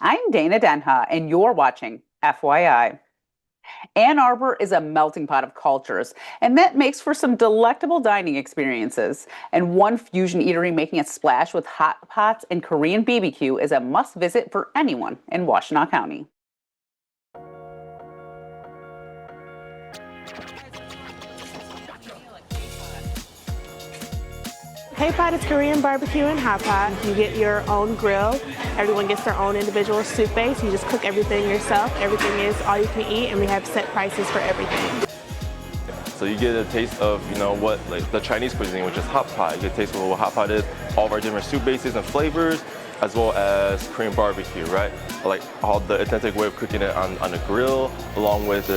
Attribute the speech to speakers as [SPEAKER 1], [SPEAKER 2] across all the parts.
[SPEAKER 1] I'm Dana Denha, and you're watching FYI. Ann Arbor is a melting pot of cultures, and that makes for some delectable dining experiences. And one fusion eatery making a splash with hot pots and Korean BBQ is a must visit for anyone in Washtenaw County.
[SPEAKER 2] KPOT is Korean BBQ and hot pot. You get your own grill. Everyone gets their own individual soup base. You just cook everything yourself. Everything is all you can eat, and we have set prices for everything.
[SPEAKER 3] So you get a taste of, what like the Chinese cuisine, which is hot pot. You get a taste of what hot pot is, all of our different soup bases and flavors, as well as Korean barbecue, right? Like all the authentic way of cooking it on a grill, along with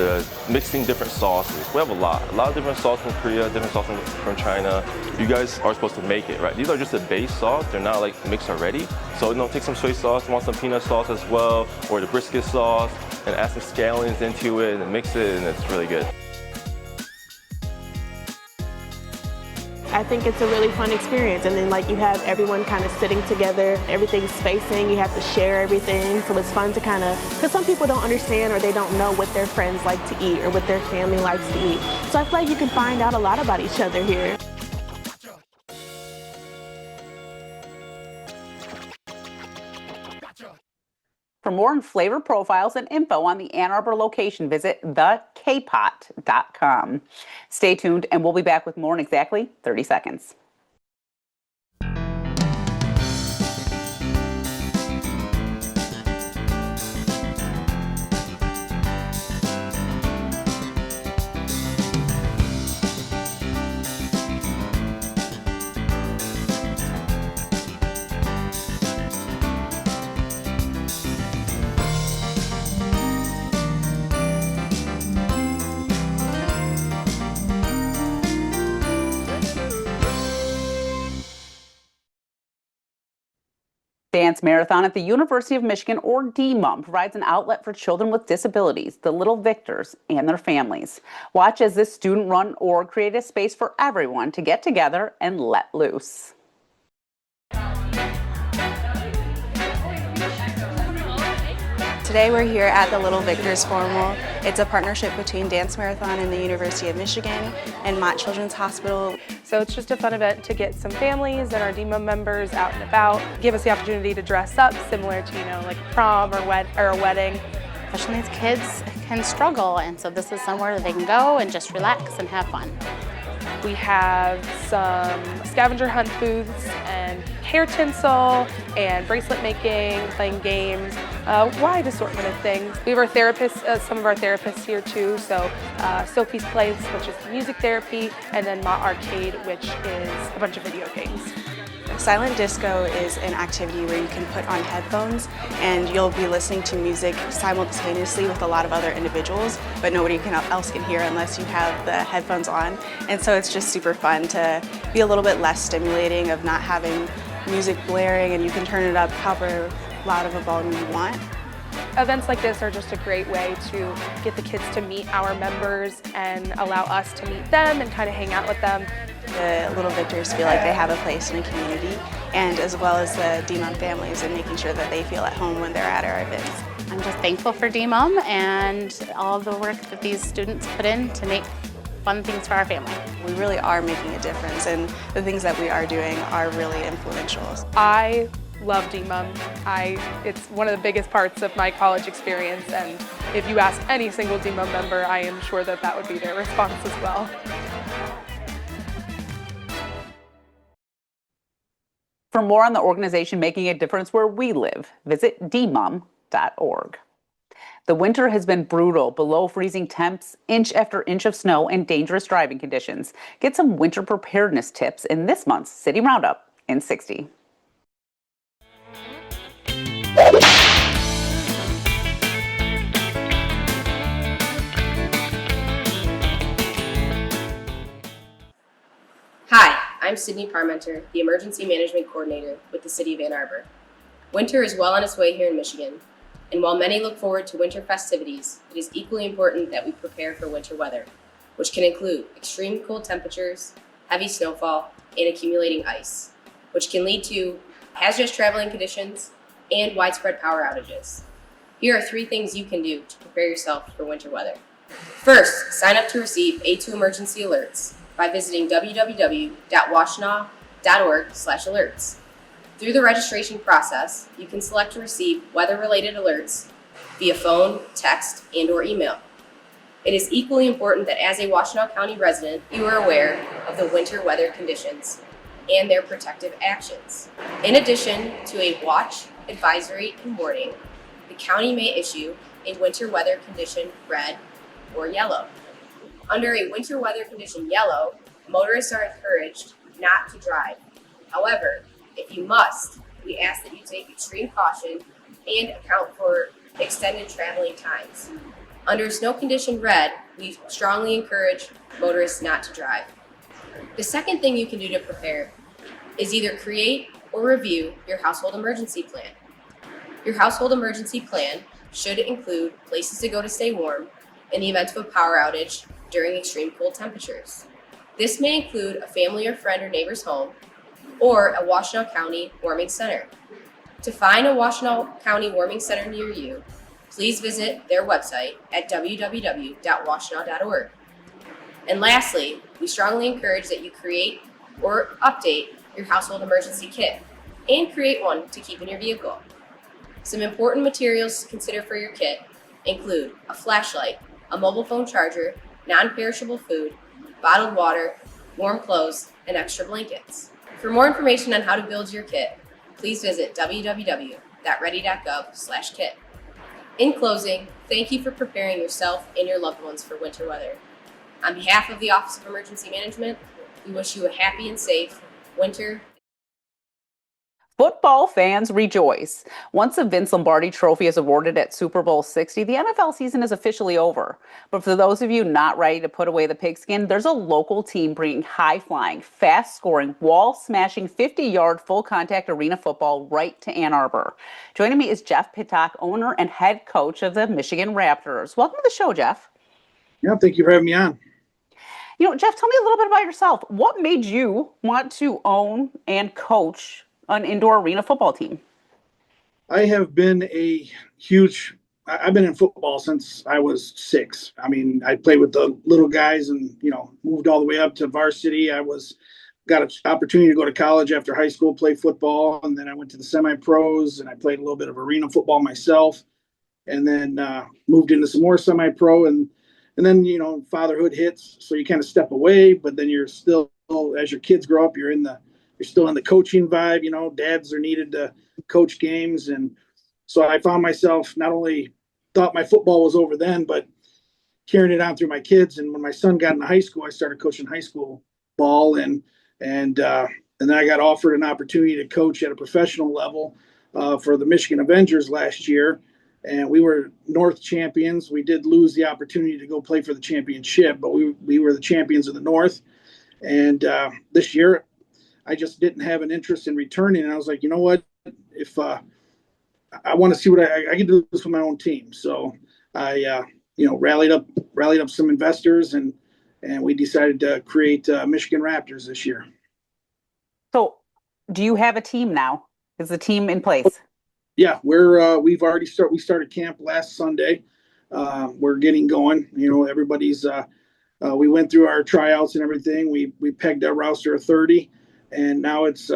[SPEAKER 3] mixing different sauces. We have a lot of different sauces from Korea, different sauces from China. You guys are supposed to make it, right? These are just a base sauce. They're not like mixed already. So take some soy sauce, want some peanut sauce as well, or the brisket sauce, and add some scallions into it and mix it, and it's really good.
[SPEAKER 2] I think it's a really fun experience, and then you have everyone kind of sitting together, everything's spacing, you have to share everything, so it's fun to because some people don't understand or they don't know what their friends like to eat or what their family likes to eat. So I feel like you can find out a lot about each other here.
[SPEAKER 1] For more on flavor profiles and info on the Ann Arbor location, visit thekpot.com. Stay tuned, and we'll be back with more in exactly 30 seconds. Dance Marathon at the University of Michigan, or DMUM, provides an outlet for children with disabilities, the little victors, and their families. Watch as this student-run org created a space for everyone to get together and let loose.
[SPEAKER 4] Today we're here at the Little Victors Formal. It's a partnership between Dance Marathon and the University of Michigan and Mott Children's Hospital.
[SPEAKER 5] So it's just a fun event to get some families and our DMUM members out and about, give us the opportunity to dress up similar to, like prom or a wedding.
[SPEAKER 6] Special needs kids can struggle, and so this is somewhere that they can go and just relax and have fun.
[SPEAKER 5] We have some scavenger hunt booths and hair tinsel and bracelet making, playing games, wide assortment of things. We have our therapists, some of our therapists here too. So Sophie's Place, which is music therapy, and then Mott Arcade, which is a bunch of video games.
[SPEAKER 4] Silent disco is an activity where you can put on headphones and you'll be listening to music simultaneously with a lot of other individuals, but nobody else can hear unless you have the headphones on. And so it's just super fun to be a little bit less stimulating of not having music blaring, and you can turn it up however loud of a volume you want.
[SPEAKER 5] Events like this are just a great way to get the kids to meet our members and allow us to meet them and kind of hang out with them.
[SPEAKER 4] The Little Victors feel like they have a place in a community, and as well as the DMUM families, and making sure that they feel at home when they're at our events.
[SPEAKER 6] I'm just thankful for DMUM and all of the work that these students put in to make fun things for our family.
[SPEAKER 4] We really are making a difference, and the things that we are doing are really influential.
[SPEAKER 5] I love DMUM. It's one of the biggest parts of my college experience, and if you ask any single DMUM member, I am sure that that would be their response as well.
[SPEAKER 1] For more on the organization making a difference where we live, visit dmum.org. The winter has been brutal, below freezing temps, inch after inch of snow, and dangerous driving conditions. Get some winter preparedness tips in this month's City Roundup in 60.
[SPEAKER 7] Hi, I'm Sydney Parmenter, the Emergency Management Coordinator with the City of Ann Arbor. Winter is well on its way here in Michigan, and while many look forward to winter festivities, it is equally important that we prepare for winter weather, which can include extreme cold temperatures, heavy snowfall, and accumulating ice, which can lead to hazardous traveling conditions, and widespread power outages. Here are 3 things you can do to prepare yourself for winter weather. First, sign up to receive A2 emergency alerts by visiting www.washtenaw.org/alerts. Through the registration process, you can select to receive weather-related alerts via phone, text, and/or email. It is equally important that as a Washtenaw County resident, you are aware of the winter weather conditions and their protective actions. In addition to a watch, advisory, and warning, the county may issue a winter weather condition red or yellow. Under a winter weather condition yellow, motorists are encouraged not to drive. However, if you must, we ask that you take extreme caution and account for extended traveling times. Under snow condition red, we strongly encourage motorists not to drive. The second thing you can do to prepare is either create or review your household emergency plan. Your household emergency plan should include places to go to stay warm in the event of a power outage during extreme cold temperatures. This may include a family or friend or neighbor's home, or a Washtenaw County warming center. To find a Washtenaw County warming center near you, please visit their website at www.washtenaw.org. And lastly, we strongly encourage that you create or update your household emergency kit and create one to keep in your vehicle. Some important materials to consider for your kit include a flashlight, a mobile phone charger, non-perishable food, bottled water, warm clothes, and extra blankets. For more information on how to build your kit, please visit www.ready.gov/kit. In closing, thank you for preparing yourself and your loved ones for winter weather. On behalf of the Office of Emergency Management, we wish you a happy and safe winter.
[SPEAKER 1] Football fans rejoice. Once the Vince Lombardi Trophy is awarded at Super Bowl 60, the NFL season is officially over. But for those of you not ready to put away the pigskin, there's a local team bringing high-flying, fast-scoring, wall-smashing, 50-yard full-contact arena football right to Ann Arbor. Joining me is Jeff Pitock, owner and head coach of the Michigan Raptors. Welcome to the show, Jeff.
[SPEAKER 8] Yeah, thank you for having me on.
[SPEAKER 1] Jeff, tell me a little bit about yourself. What made you want to own and coach an indoor arena football team?
[SPEAKER 8] I've been in football since I was 6. I mean, I played with the little guys and, moved all the way up to varsity. Got an opportunity to go to college after high school, play football. And then I went to the semi-pros and I played a little bit of arena football myself, and then moved into some more semi-pro. And then, fatherhood hits. So you kind of step away, but then you're still, as your kids grow up, you're still in the coaching vibe. Dads are needed to coach games. And so I found myself not only thought my football was over then, but carrying it on through my kids. And when my son got into high school, I started coaching high school ball. And then I got offered an opportunity to coach at a professional level for the Michigan Avengers last year. And we were North champions. We did lose the opportunity to go play for the championship, but we were the champions of the North. And this year, I just didn't have an interest in returning. And I was like, you know what? If I want to see what I can do this with my own team. So I, rallied up some investors, and we decided to create Michigan Raptors this year.
[SPEAKER 1] So do you have a team now? Is the team in place?
[SPEAKER 8] Yeah, we started camp last Sunday. We're getting going. Everybody's. We went through our tryouts and everything. We pegged our roster of 30, and now it's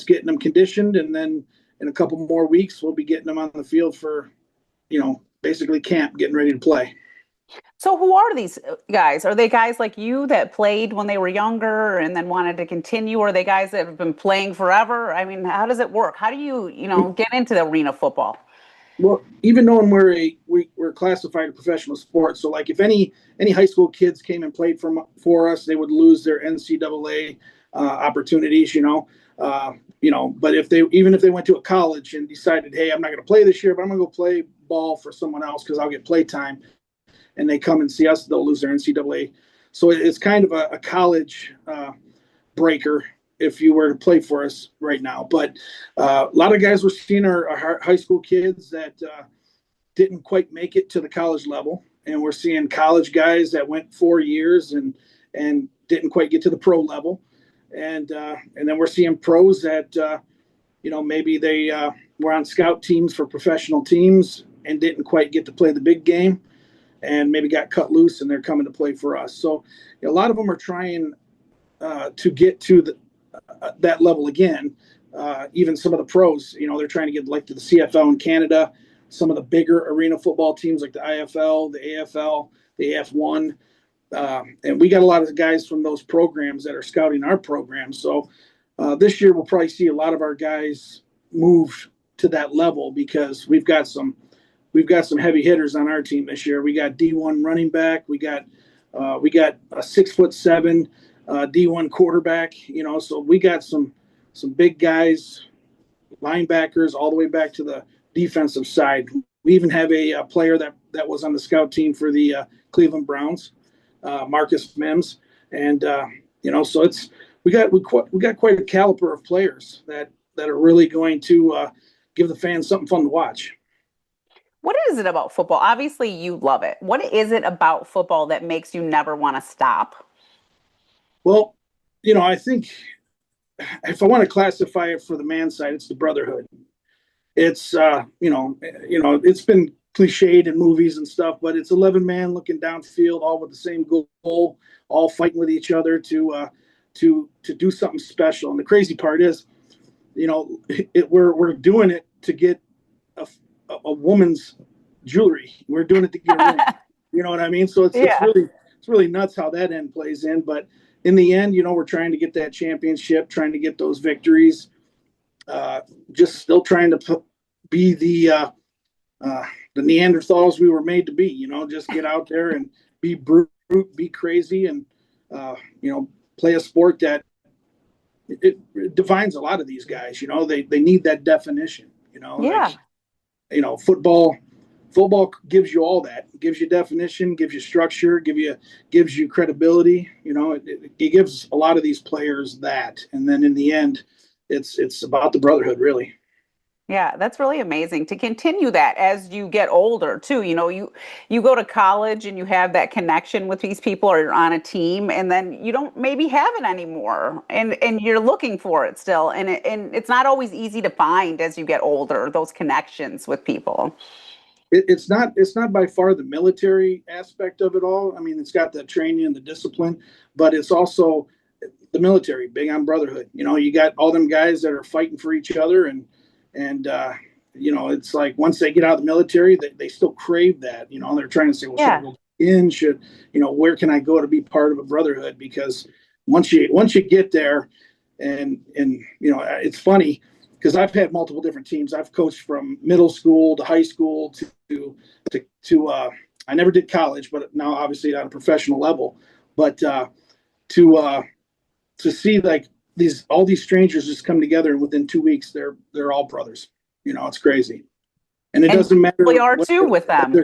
[SPEAKER 8] getting them conditioned, and then in a couple more weeks we'll be getting them on the field for, basically camp, getting ready to play.
[SPEAKER 1] So who are these guys? Are they guys like you that played when they were younger and then wanted to continue? Or are they guys that have been playing forever? I mean, how does it work? How do you, get into the arena football?
[SPEAKER 8] Well, even knowing we're classified a professional sport, so like if any high school kids came and played for us, they would lose their NCAA opportunities, But if they went to a college and decided, hey, I'm not going to play this year, but I'm going to go play ball for someone else because I'll get play time, and they come and see us, they'll lose their NCAA. So it's kind of a college breaker if you were to play for us right now. But a lot of guys we're seeing are high school kids that didn't quite make it to the college level. And we're seeing college guys that went 4 years and didn't quite get to the pro level. And then we're seeing pros that, maybe they were on scout teams for professional teams and didn't quite get to play the big game and maybe got cut loose and they're coming to play for us. So a lot of them are trying to get to that level again. Even some of the pros, they're trying to get like to the CFL in Canada, some of the bigger arena football teams like the IFL, the AFL, the AF1. And we got a lot of guys from those programs that are scouting our program. So this year we'll probably see a lot of our guys move to that level because we've got some heavy hitters on our team this year. We got D1 running back. We got a 6'7" D1 quarterback. So we got some big guys, linebackers, all the way back to the defensive side. We even have a player that was on the scout team for the Cleveland Browns, Marcus Mims, and so we got quite a caliber of players that are really going to give the fans something fun to watch.
[SPEAKER 1] What is it about football? Obviously, you love it. What is it about football that makes you never want to stop?
[SPEAKER 8] Well, I think if I want to classify it for the man side, it's the brotherhood. It's it's been cliched in movies and stuff, but it's 11 men looking downfield, all with the same goal, all fighting with each other to do something special. And the crazy part is, we're doing it to get a woman's jewelry. We're doing it to get a ring. You know what I mean? So it's really nuts how that end plays in. But in the end, we're trying to get that championship, trying to get those victories. Just still trying to be the Neanderthals we were made to be. Just get out there and be brute, be crazy, and play a sport that it defines a lot of these guys. They need that definition.
[SPEAKER 1] Yeah.
[SPEAKER 8] Football gives you all that. It gives you definition, gives you structure, gives you credibility. It gives a lot of these players that, and then in the end, it's about the brotherhood, really.
[SPEAKER 1] Yeah, that's really amazing to continue that as you get older too. You go to college and you have that connection with these people, or you're on a team, and then you don't maybe have it anymore, and you're looking for it still, and it's not always easy to find as you get older, those connections with people.
[SPEAKER 8] It's not by far the military aspect of it all. I mean, it's got the training and the discipline, but it's also the military, big on brotherhood. You got all them guys that are fighting for each other, and it's like once they get out of the military, they still crave that. They're trying to say, well,
[SPEAKER 1] Yeah.
[SPEAKER 8] should I go in? Where can I go to be part of a brotherhood? Because once you get there, and it's funny because I've had multiple different teams. I've coached from middle school to high school to I never did college, but now obviously at a professional level. But to see like all these strangers just come together, and within 2 weeks they're all brothers. It's crazy, and it doesn't matter.
[SPEAKER 1] We are too with them.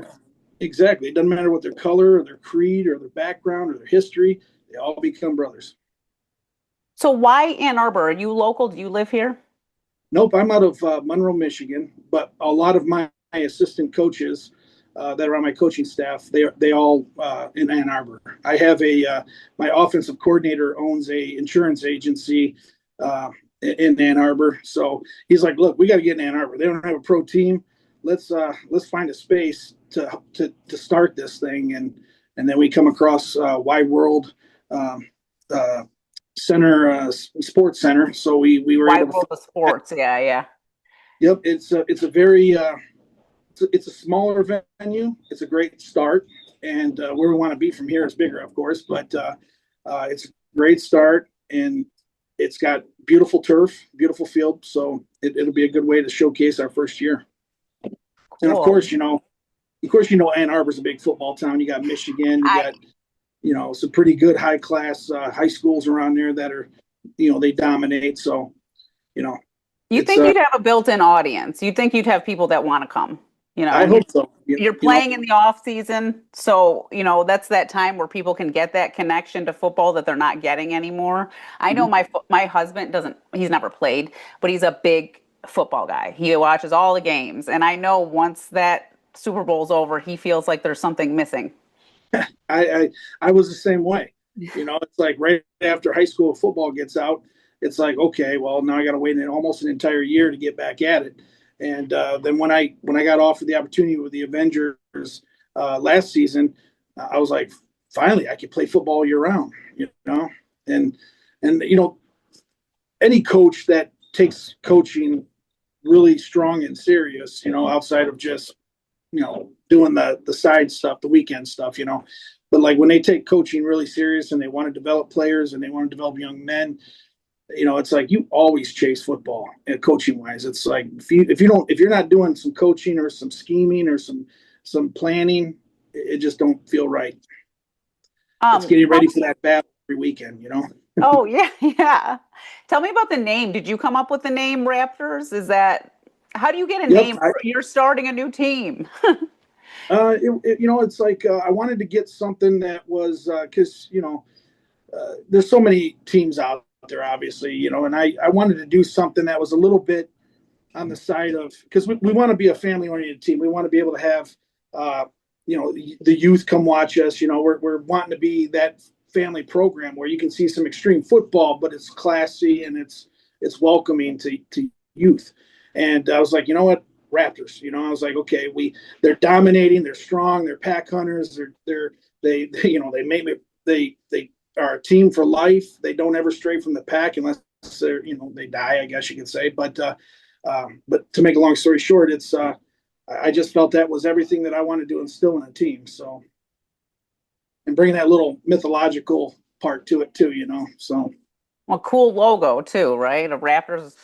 [SPEAKER 8] Exactly, it doesn't matter what their color or their creed or their background or their history. They all become brothers.
[SPEAKER 1] So why Ann Arbor? Are you local? Do you live here?
[SPEAKER 8] Nope, I'm out of Monroe, Michigan, but a lot of my assistant coaches that are on my coaching staff, they all in Ann Arbor. I have my offensive coordinator owns a insurance agency in Ann Arbor, so he's like, look, we got to get in Ann Arbor. They don't have a pro team. Let's find a space to start this thing, and then we come across Wide World Center, Sports Center. So we were
[SPEAKER 1] Wide
[SPEAKER 8] able
[SPEAKER 1] World of Sports. Yeah.
[SPEAKER 8] Yep, it's a very it's a smaller venue. It's a great start, and where we want to be from here is bigger, of course. But it's a great start, and it's got beautiful turf, beautiful field. So it'll be a good way to showcase our first year. Cool. And of course, Ann Arbor's a big football town. You got Michigan. You got some pretty good high class high schools around there that are they dominate. So
[SPEAKER 1] you think you'd have a built-in audience? You think you'd have people that want to come?
[SPEAKER 8] I hope so.
[SPEAKER 1] You're playing in the off season, so that's that time where people can get that connection to football that they're not getting anymore. I know my husband he's never played, but he's a big football guy. He watches all the games, and I know once that Super Bowl's over, he feels like there's something missing.
[SPEAKER 8] I was the same way. It's like right after high school football gets out, it's like, okay, well, now I got to wait almost an entire year to get back at it. And then when I got offered the opportunity with the Avengers last season, I was like, finally, I could play football year round, and any coach that takes coaching really strong and serious, outside of just doing the side stuff, the weekend stuff, but like when they take coaching really serious and they want to develop players and they want to develop young men, it's like you always chase football coaching wise. It's like if you're not doing some coaching or some scheming or some planning, it just don't feel right. It's getting ready for that battle every weekend,
[SPEAKER 1] Oh, yeah, yeah. Tell me about the name. Did you come up with the name Raptors? How do you get a name? You're starting a new team.
[SPEAKER 8] It's like I wanted to get something that was because there's so many teams out there, obviously, and I wanted to do something that was a little bit on the side of, because we want to be a family oriented team. We want to be able to have the youth come watch us. We're wanting to be that family program where you can see some extreme football, but it's classy and it's welcoming to youth. And I was like, you know what, Raptors. I was like, okay, they're dominating, they're strong, they're pack hunters, they are a team for life. They don't ever stray from the pack unless they're they die, I guess you could say. But to make a long story short, it's I just felt that was everything that I wanted to instill in a team. So, and bringing that little mythological part to it too, So,
[SPEAKER 1] Well, cool logo too, right? A Raptors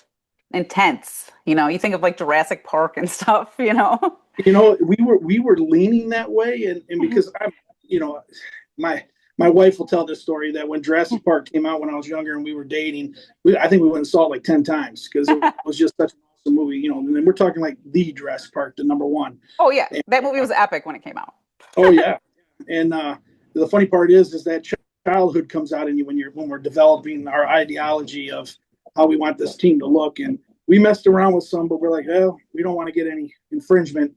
[SPEAKER 1] intense. You think of like Jurassic Park and stuff.
[SPEAKER 8] we were leaning that way, and because I'm, my wife will tell this story that when Jurassic Park came out when I was younger and we were dating, I think we went and saw it like 10 times because it was just such an awesome movie, and then we're talking like the Jurassic Park, the number one.
[SPEAKER 1] Oh yeah, that movie was epic when it came out.
[SPEAKER 8] Oh yeah, and the funny part is that childhood comes out in you when we're developing our ideology of how we want this team to look, and we messed around with some, but we're like, oh, we don't want to get any infringement,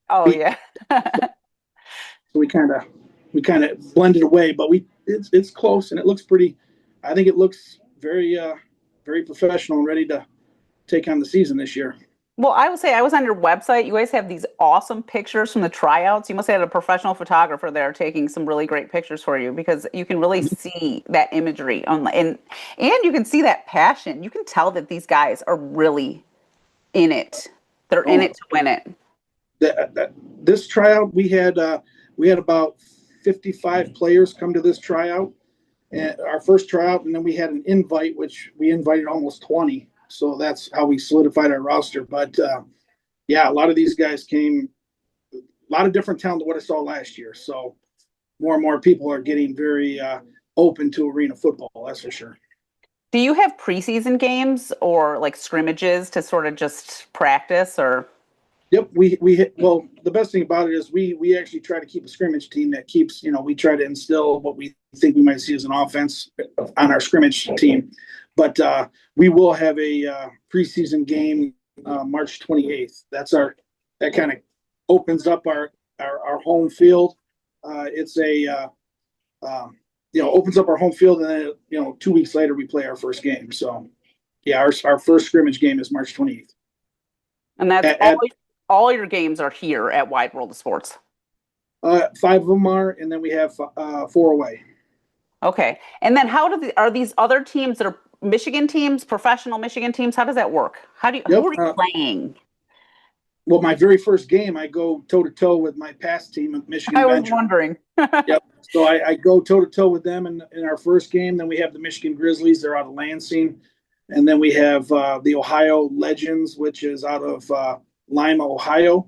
[SPEAKER 1] Oh yeah.
[SPEAKER 8] So we kind of blended away, but it's close and it looks pretty. I think it looks very very professional and ready to take on the season this year.
[SPEAKER 1] Well, I will say I was on your website. You guys have these awesome pictures from the tryouts. You must have had a professional photographer there taking some really great pictures for you because you can really see that imagery and you can see that passion. You can tell that these guys are really in it. They're in it to win it.
[SPEAKER 8] This tryout we had about 55 players come to this tryout, and our first tryout, and then we had an invite, which we invited almost 20. So that's how we solidified our roster. But yeah, a lot of these guys came, a lot of different talent than what I saw last year. So more and more people are getting very open to arena football. That's for sure.
[SPEAKER 1] Do you have preseason games or like scrimmages to sort of just practice or?
[SPEAKER 8] Yep, well, the best thing about it is we actually try to keep a scrimmage team that keeps, we try to instill what we think we might see as an offense on our scrimmage team. But we will have a preseason game March 28th. That kind of opens up our home field. It's opens up our home field, and then 2 weeks later we play our first game. So yeah, our first scrimmage game is March 28th.
[SPEAKER 1] And that's all your games are here at Wide World of Sports.
[SPEAKER 8] 5 of them are, and then we have 4 away.
[SPEAKER 1] Okay, and then are these other teams that are Michigan teams, professional Michigan teams? How does that work? Who are you playing?
[SPEAKER 8] Well, my very first game, I go toe to toe with my past team of Michigan.
[SPEAKER 1] I was wondering.
[SPEAKER 8] Yep. So I go toe to toe with them in our first game. Then we have the Michigan Grizzlies. They're out of Lansing, and then we have the Ohio Legends, which is out of Lima, Ohio,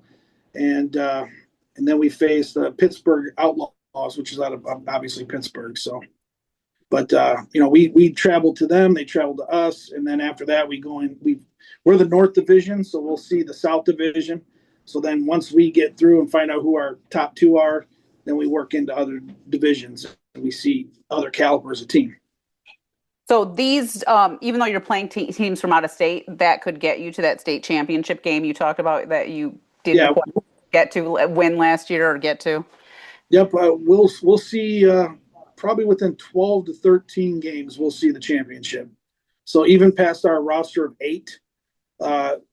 [SPEAKER 8] and then we face the Pittsburgh Outlaws, which is out of obviously Pittsburgh. So. But we travel to them, they travel to us, and then after that we're the North Division, so we'll see the South Division. So then once we get through and find out who our top 2 are, then we work into other divisions and we see other calibers of team.
[SPEAKER 1] So these, even though you're playing teams from out of state, that could get you to that state championship game you talked about that you didn't quite get to win last year or get to.
[SPEAKER 8] Yep, we'll see. Probably within 12 to 13 games, we'll see the championship. So even past our roster of 8,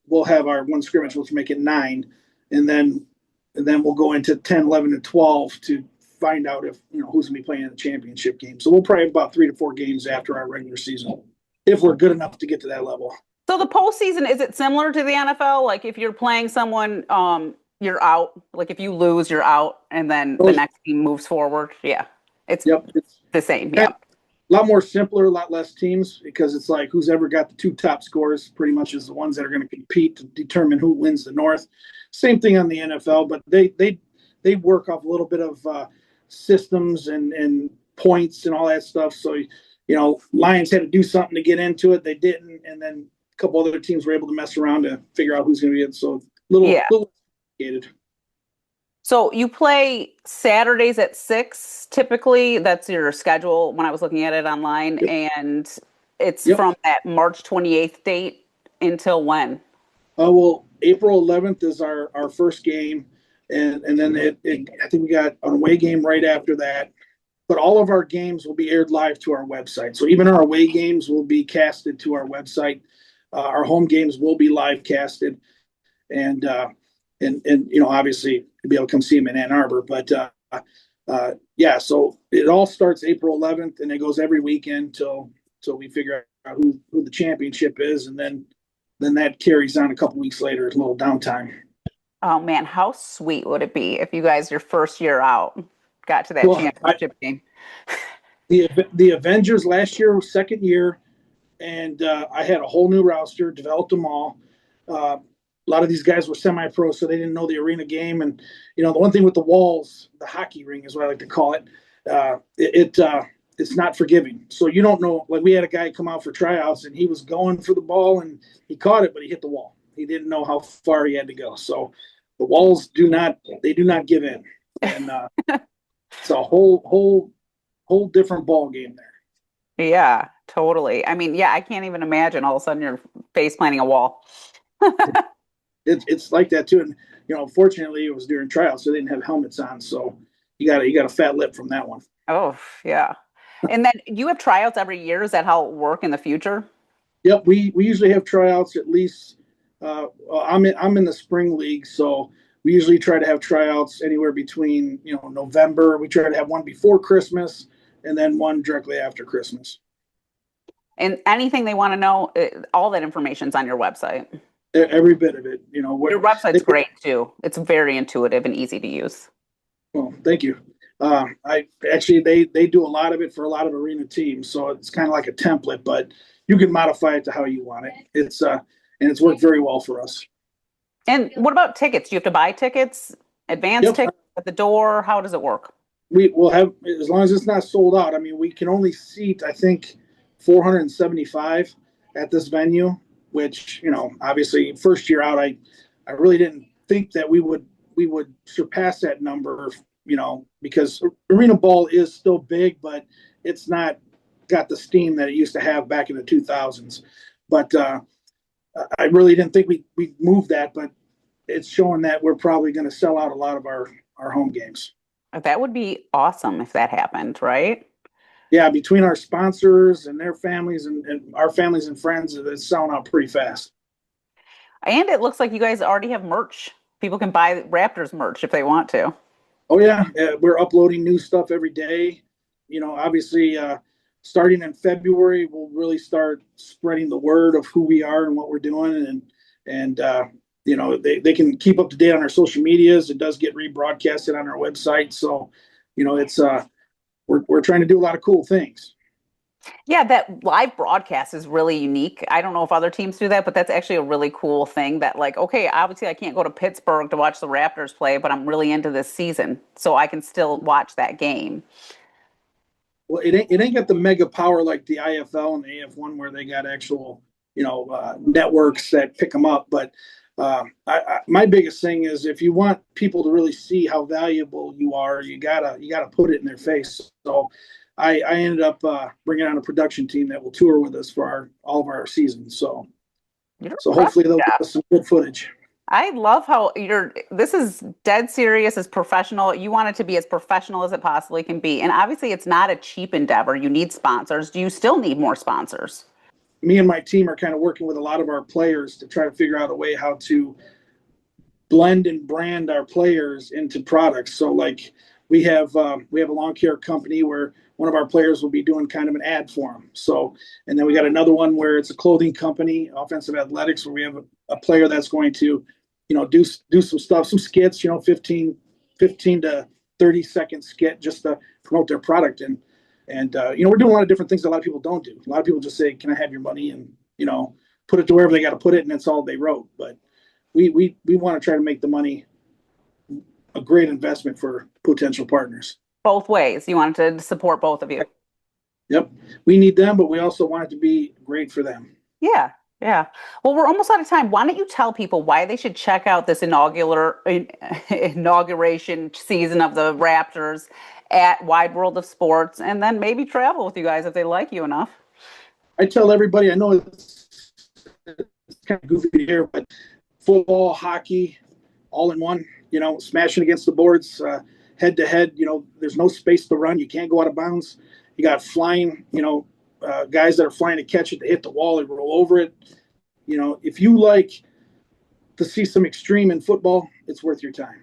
[SPEAKER 8] we'll have our one scrimmage, which will make it 9, and then we'll go into 10, 11, and 12 to find out if who's gonna be playing in the championship game. So we'll probably have about 3 to 4 games after our regular season if we're good enough to get to that level.
[SPEAKER 1] So the postseason, is it similar to the NFL? Like if you're playing someone, you're out. Like if you lose, you're out, and then the next team moves forward. Yeah, it's the same. Yeah,
[SPEAKER 8] a lot more simpler, a lot less teams, because it's like who's ever got the 2 top scores pretty much is the ones that are going to compete to determine who wins the North. Same thing on the NFL, but they work off a little bit of systems and points and all that stuff. So Lions had to do something to get into it. They didn't, and then a couple other teams were able to mess around to figure out who's going to be it. So little complicated.
[SPEAKER 1] So you play Saturdays at 6, typically. That's your schedule when I was looking at it online. Yep. And it's from that March 28th date until when?
[SPEAKER 8] Well, April 11th is our first game. And then I think we got an away game right after that. But all of our games will be aired live to our website. So even our away games will be casted to our website. Our home games will be live casted. And obviously you'll be able to come see them in Ann Arbor. But so it all starts April 11th, and it goes every weekend till we figure out who the championship is, and then that carries on a couple weeks later. It's a little downtime.
[SPEAKER 1] Oh man, how sweet would it be if you guys, your first year out, got to that championship game?
[SPEAKER 8] The Avengers last year was second year, and I had a whole new roster, developed them all. A lot of these guys were semi-pro, so they didn't know the arena game. And, the one thing with the walls, the hockey ring is what I like to call it, it's not forgiving. So you don't know, like we had a guy come out for tryouts, and he was going for the ball, and he caught it, but he hit the wall. He didn't know how far he had to go. So the walls do not give in. And it's a whole different ball game there.
[SPEAKER 1] Yeah, totally. I mean, I can't even imagine all of a sudden you're face planting a wall.
[SPEAKER 8] It's like that too, and fortunately it was during tryouts, so they didn't have helmets on, so you got a fat lip from that one.
[SPEAKER 1] Oh yeah. And then you have tryouts every year. Is that how it work in the future?
[SPEAKER 8] Yep, we usually have tryouts at least. I'm in the spring league, so we usually try to have tryouts anywhere between November. We try to have one before Christmas, and then one directly after Christmas.
[SPEAKER 1] And anything they want to know, all that information's on your website.
[SPEAKER 8] Every bit of it,
[SPEAKER 1] Your website's great too. It's very intuitive and easy to use.
[SPEAKER 8] Well, thank you. They do a lot of it for a lot of arena teams, so it's kind of like a template, but you can modify it to how you want it. It's worked very well for us.
[SPEAKER 1] And what about tickets? Do you have to buy tickets, advance tickets at the door? How does it work?
[SPEAKER 8] We will have, as long as it's not sold out. I mean, we can only seat, I think, 475 at this venue, which, obviously first year out, I really didn't think that we would surpass that number, because arena ball is still big, but it's not got the steam that it used to have back in the 2000s. But I really didn't think we moved that, but it's showing that we're probably going to sell out a lot of our home games.
[SPEAKER 1] That would be awesome if that happened, right?
[SPEAKER 8] Yeah, between our sponsors and their families and our families and friends, it's selling out pretty fast.
[SPEAKER 1] And it looks like you guys already have merch. People can buy Raptors merch if they want to.
[SPEAKER 8] Oh, yeah. We're uploading new stuff every day. Obviously, starting in February, we'll really start spreading the word of who we are and what we're doing. And they can keep up to date on our social medias. It does get rebroadcasted on our website. So, it's we're trying to do a lot of cool things.
[SPEAKER 1] Yeah, that live broadcast is really unique. I don't know if other teams do that, but that's actually a really cool thing that, like, okay, obviously I can't go to Pittsburgh to watch the Raptors play, but I'm really into this season, so I can still watch that game.
[SPEAKER 8] Well, it ain't got the mega power like the IFL and the AF1 where they got actual, networks that pick them up. But my biggest thing is if you want people to really see how valuable you are, you gotta put it in their face. So I ended up bringing on a production team that will tour with us for all of our seasons. So hopefully they'll give us some good footage.
[SPEAKER 1] I love how this is dead serious, as professional. You want it to be as professional as it possibly can be. And obviously it's not a cheap endeavor. You need sponsors. Do you still need more sponsors?
[SPEAKER 8] me and my team are kind of working with a lot of our players to try to figure out a way how to blend and brand our players into products. So like we have a lawn care company where one of our players will be doing kind of an ad for them. So, and then we got another one where it's a clothing company, offensive athletics, where we have a player that's going to, do some stuff, some skits, 15 to 30-second skit just to promote their product. And we're doing a lot of different things that a lot of people don't do. A lot of people just say, can I have your money? And, put it to wherever they got to put it. And that's all they wrote. But we want to try to make the money a great investment for potential partners.
[SPEAKER 1] Both ways. You wanted to support both of you.
[SPEAKER 8] Yep. We need them, but we also want it to be great for them.
[SPEAKER 1] Yeah. Yeah. Well, we're almost out of time. Why don't you tell people why they should check out this inauguration season of the Raptors at Wide World of Sports, and then maybe travel with you guys if they like you enough?
[SPEAKER 8] I tell everybody, I know it's kind of goofy here, but football, hockey, all in one, smashing against the boards, head to head, there's no space to run. You can't go out of bounds. You got flying, guys that are flying to catch it, to hit the wall and roll over it. If you like to see some extreme in football, it's worth your time.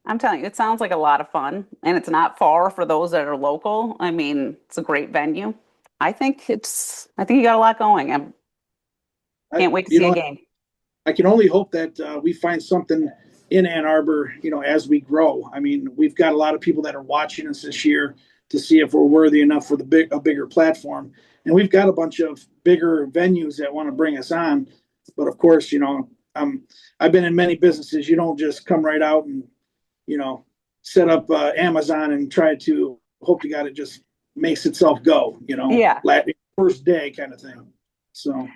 [SPEAKER 1] I'm telling you, it sounds like a lot of fun, and it's not far for those that are local. I mean, it's a great venue. I think you got a lot going. I can't wait to see a game.
[SPEAKER 8] I can only hope that we find something in Ann Arbor, as we grow. I mean, we've got a lot of people that are watching us this year to see if we're worthy enough for a bigger platform. And we've got a bunch of bigger venues that want to bring us on. But of course, I've been in many businesses. You don't just come right out and, set up Amazon and try to hope to God it just makes itself go,
[SPEAKER 1] Yeah.
[SPEAKER 8] First day kind of thing. So.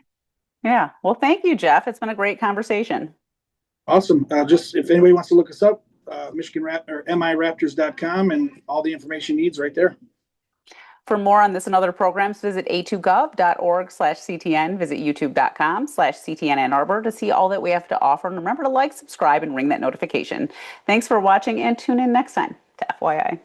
[SPEAKER 1] Yeah. Well, thank you, Jeff. It's been a great conversation.
[SPEAKER 8] Awesome. Just if anybody wants to look us up, Michigan or miraptors.com, and all the information needs right there.
[SPEAKER 1] For more on this and other programs, visit a2gov.org/CTN. Visit youtube.com/CTN Ann Arbor to see all that we have to offer. And remember to like, subscribe, and ring that notification. Thanks for watching, and tune in next time to FYI.